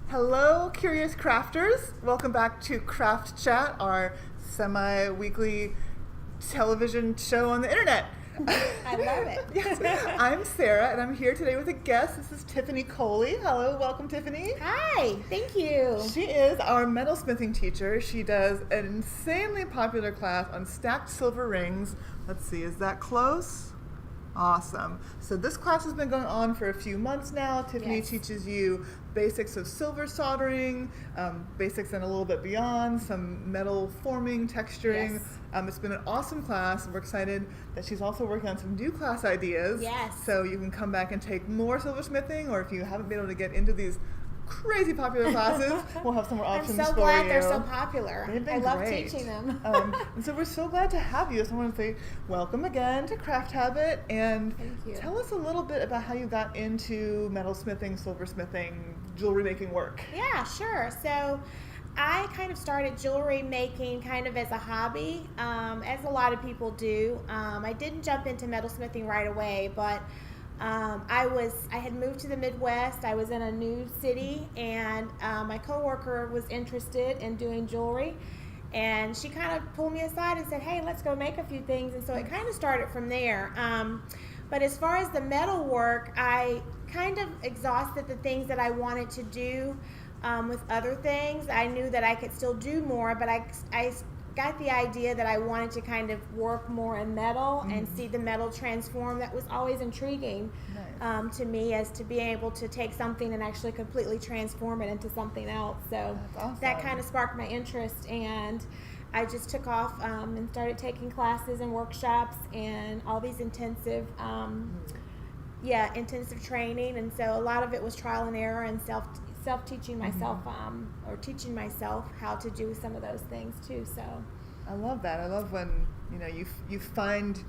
Hello, curious crafters. Welcome back to Craft Chat, our semi-weekly television show on the internet. I love it. Yes. I'm Sarah, and I'm here today with a guest. This is Tiffany Coley. Hello, welcome, Tiffany. Hi, thank you. She is our metalsmithing teacher. She does an insanely popular class on stacked silver rings. Let's see, is that close? Awesome. So this class has been going on for a few months now. Tiffany teaches you basics of silver soldering, basics and a little bit beyond, some metal forming, texturing. Yes. It's been an awesome class. We're excited that she's also working on some new class ideas. Yes. So you can come back and take more silversmithing, or if you haven't been able to get into these crazy popular classes, we'll have some more options for you. I'm so glad they're so popular. They've been I love great. teaching them. And so we're so glad to have you. So I want to say welcome again to Craft Habit, and Thank you. tell us a little bit about how you got into metalsmithing, silversmithing, jewelry making work. Yeah, sure. So I kind of started jewelry making kind of as a hobby, as a lot of people do. I didn't jump into metalsmithing right away, but I had moved to the Midwest. I was in a new city, and my coworker was interested in doing jewelry, and she kind of pulled me aside and said, "Hey, let's go make a few things." And so it kind of started from there. But as far as the metal work, I kind of exhausted the things that I wanted to do with other things. I knew that I could still do more, but I got the idea that I wanted to kind of work more in metal and see the metal transform. That was always intriguing to me, as to be able to take something and actually completely transform it into something else. So awesome. That kind of sparked my interest, and I just took off and started taking classes and workshops and all these intensive training. And so a lot of it was trial and error and self-teaching myself, or teaching myself how to do some of those things too. So I love that. I love when you find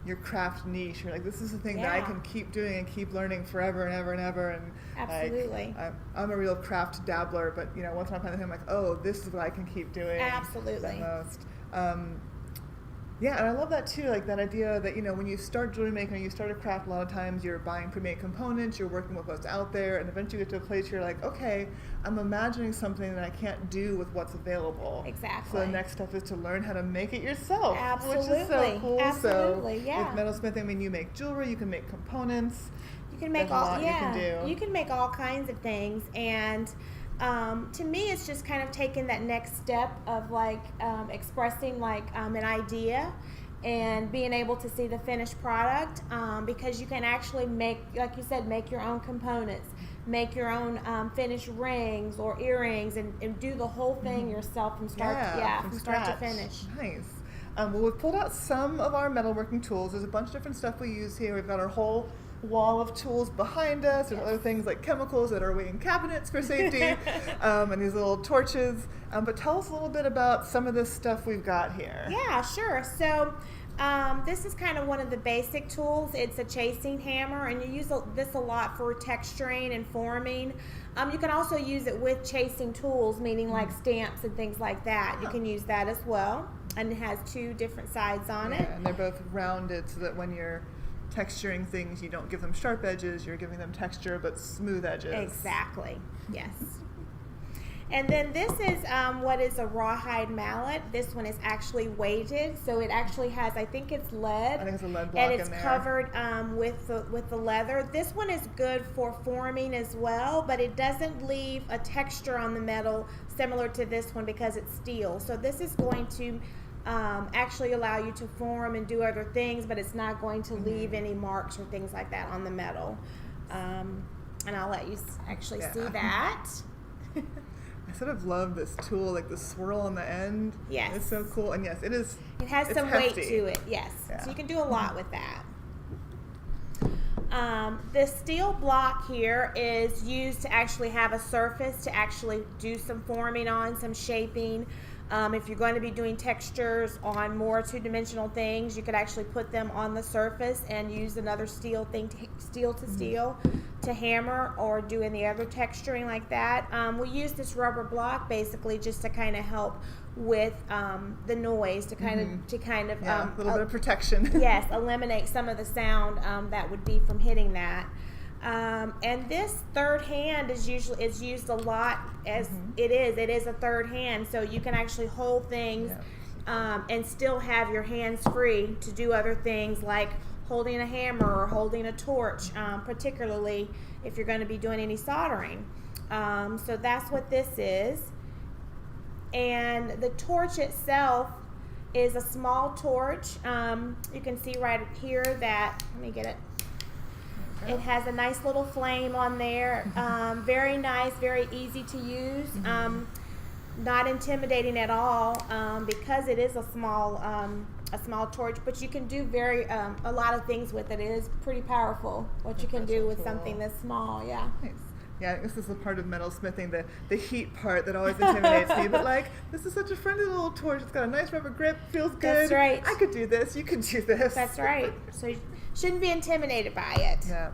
your craft niche. You're like, this is the thing that I can keep doing and keep learning forever and ever and ever. And absolutely, I'm a real craft dabbler, but once I find the thing, I'm like, oh, this is what I can keep doing. Absolutely. The most. Yeah, and I love that too, like that idea that, when you start jewelry making, you start a craft, a lot of times you're buying pre-made components, you're working with what's out there, and eventually you get to a place where you're like, okay, I'm imagining something that I can't do with what's available. Exactly. So the next step is to learn how to make it yourself. Absolutely. Which is so cool. Absolutely, so with metalsmithing, you make jewelry, you can make components. You can make you can make all kinds of things, and to me, it's just kind of taking that next step of expressing an idea and being able to see the finished product, because you can actually make, like you said, make your own components, make your own finished rings or earrings, and do the whole thing yourself from start to finish. Nice. Well, we've pulled out some of our metalworking tools. There's a bunch of different stuff we use here. We've got our whole wall of tools behind us. There's other things like chemicals that are away in cabinets for safety, and these little torches. But tell us a little bit about some of this stuff we've got here. Yeah, sure. So this is kind of one of the basic tools. It's a chasing hammer, and you use this a lot for texturing and forming. You can also use it with chasing tools, meaning like stamps and things like that. You can use that as well, and it has two different sides on it. And they're both rounded so that when you're texturing things, you don't give them sharp edges, you're giving them texture but smooth edges. Exactly, yes. And then this is what is a rawhide mallet. This one is actually weighted, so it actually has, I think it's lead. I think it's a lead block in there. And it's covered with the leather. This one is good for forming as well, but it doesn't leave a texture on the metal similar to this one because it's steel. So this is going to actually allow you to form and do other things, but it's not going to leave any marks or things like that on the metal. And I'll let you actually see that. I sort of love this tool, like the swirl on the end. Yes. It's so cool. And yes, it is. It has some hefty. weight to it, yes. Yeah. So you can do a lot with that. The steel block here is used to actually have a surface to actually do some forming on, some shaping. If you're going to be doing textures on more two-dimensional things, you could actually put them on the surface and use another steel thing, steel to hammer, or do any other texturing like that. We use this rubber block basically just to kind of help with the noise, to kind of a little bit of protection. Yes, eliminate some of the sound that would be from hitting that. And this third hand is used a lot as it is a third hand, so you can actually hold things and still have your hands free to do other things like holding a hammer or holding a torch, particularly if you're going to be doing any soldering. So that's what this is. And the torch itself is a small torch. You can see right here that, let me get it. It has a nice little flame on there. Very nice, very easy to use. Not intimidating at all because it is a small torch, but you can do a lot of things with it. It is pretty powerful what you can do with something this small. Yeah. Nice. Yeah, this is the part of metalsmithing, the heat part that always intimidates me. But like, this is such a friendly little torch. It's got a nice rubber grip, feels good. That's right. I could do this. You could do this. That's right. So you shouldn't be intimidated by it. Yeah.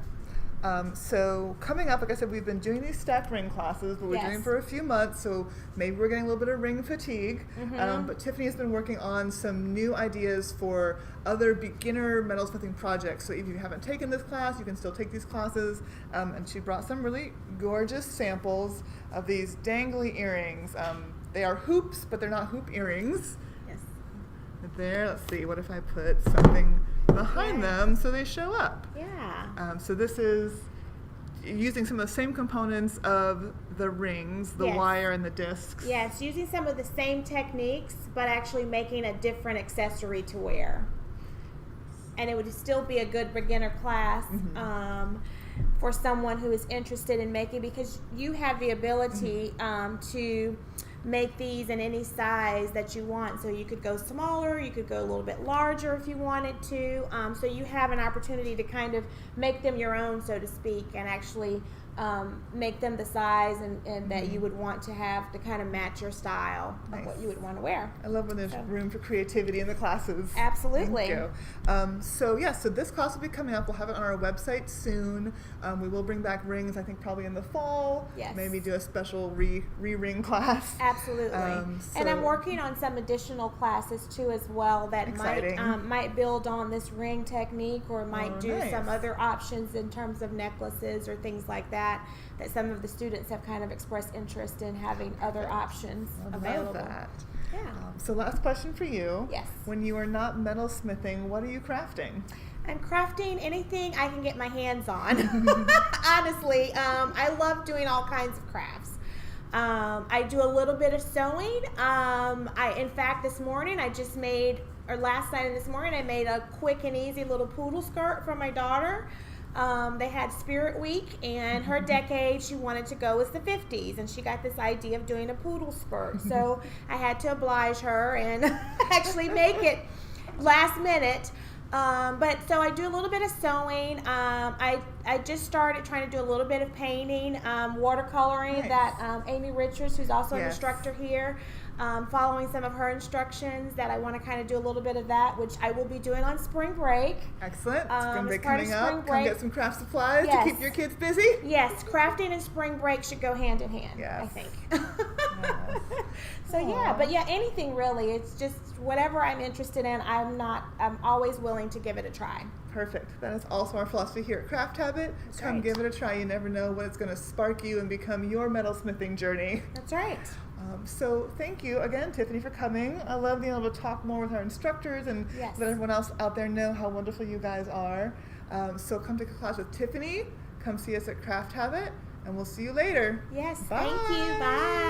So coming up, like I said, we've been doing these stacked ring classes, but we're doing them for a few months, so maybe we're getting a little bit of ring fatigue. But Tiffany has been working on some new ideas for other beginner metalsmithing projects. So if you haven't taken this class, you can still take these classes. And she brought some really gorgeous samples of these dangly earrings. They are hoops, but they're not hoop earrings. Yes. There, let's see, what if I put something behind them so they show up? Yeah. So this is using some of the same components of the rings, the wire and the discs. Yes, using some of the same techniques, but actually making a different accessory to wear. And it would still be a good beginner class for someone who is interested in making, because you have the ability to make these in any size that you want. So you could go smaller, you could go a little bit larger if you wanted to. So you have an opportunity to kind of make them your own, so to speak, and actually make them the size and that you would want to have to kind of match your style of what you would want to wear. I love when there's room for creativity in the classes. Absolutely. So this class will be coming up. We'll have it on our website soon. We will bring back rings, I think probably in the fall. Yes. Maybe do a special re-ring class. Absolutely. And I'm working on some additional classes too as well that might build on this ring technique, or might do some other options in terms of necklaces or things like that some of the students have kind of expressed interest in having other options available. Love that. Yeah. So last question for you. Yes. When you are not metalsmithing, what are you crafting? I'm crafting anything I can get my hands on. Honestly, I love doing all kinds of crafts. I do a little bit of sewing. In fact, this morning last night and this morning, I made a quick and easy little poodle skirt for my daughter. They had Spirit Week, and her decade, she wanted to go with the 50s, and she got this idea of doing a poodle skirt. So I had to oblige her and actually make it last minute. So I do a little bit of sewing. I just started trying to do a little bit of painting, watercoloring that Amy Richards, who's also an instructor here, following some of her instructions, that I want to kind of do a little bit of that, which I will be doing on spring break. Excellent. Spring break coming up. Come get some craft supplies to keep your kids busy. Yes, crafting and spring break should go hand in hand, I think. So anything really. It's just whatever I'm interested in, I'm always willing to give it a try. Perfect. That is also our philosophy here at Craft Habit. Come give it a try. You never know when it's going to spark you and become your metalsmithing journey. That's right. So thank you again, Tiffany, for coming. I love being able to talk more with our instructors and let everyone else out there know how wonderful you guys are. So come take a class with Tiffany. Come see us at Craft Habit, and we'll see you later. Yes, Bye. thank you. Bye.